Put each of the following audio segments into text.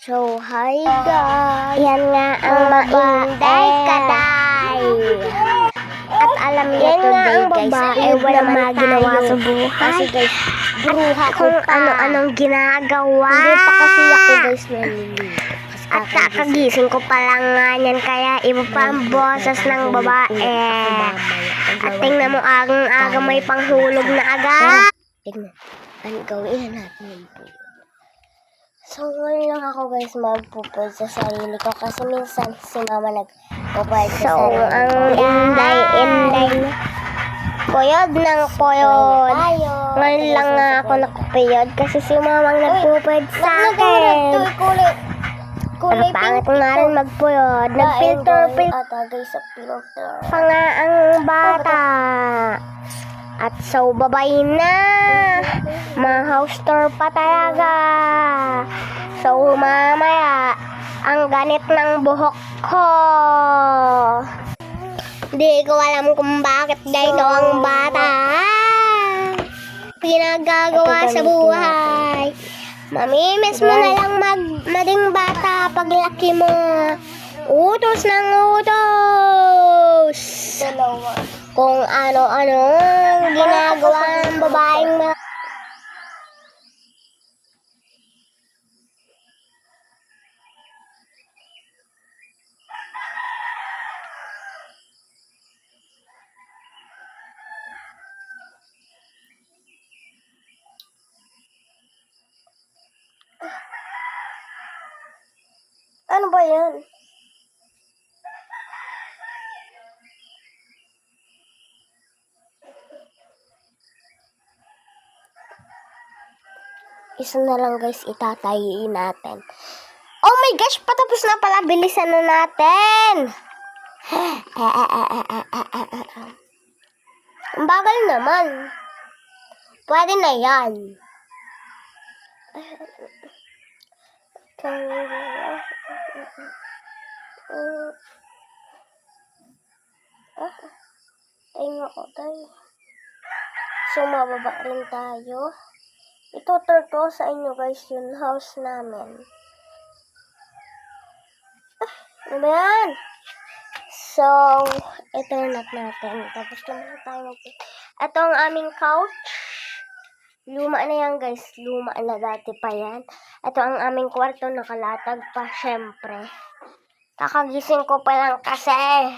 So, hi guys! Yan nga ang maingday kaday! At alam niyo today guys, wala ginawa sa buhay. Kasi guys, bruha kung ano-anong ginagawa. Hindi pa kasi ako guys naliligo. At kakagising ko pa lang nga yan, kaya iba pa ang boses ng babae. At tingnan mo, agang-aga may panghulog na agad. Tingnan, ano gawin natin yung po. So, ngayon lang ako guys magpupod sa sarili ko kasi minsan si mama nagpupod sa sarili ko. So, ang inday poyod ng poyod. Ngayon lang nga ako nakupiyod kasi si mama nagpupod sa akin. Pero pangit nga rin magpuyod. Nag-filter pa nga ang bata. At so, babay na. Ma-house tour pa talaga. So, mamaya, ang ganit ng buhok ko. Di ko alam kung bakit ganito ang bata. Pinagagawa sa buhay. Mamimiss mo na lang maging bata paglaki mo. Utos ng utos. Kung ano-ano ginagawa ng babaeng ano ba yan? Isa na lang guys, itatayin natin. Oh my gosh, patapos na pala. Bilisan na natin. Ang bagal naman. Pwede na yan. Tayo ako tayo. So, mababa rin tayo. Ito-tour ko sa inyo guys yung house namin. Ano ba yan? So, ito na natin. Tapos naman tayo ito ang aming couch. Luma na yan guys. Luma na, dati pa yan. Ito ang aming kwarto. Nakalatag pa syempre. Kakagising ko pa lang kasi.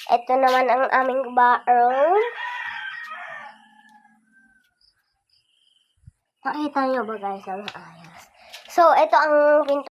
Ito naman ang aming bathroom. Nakita nyo ba guys ang ayos? So, ito ang pinto.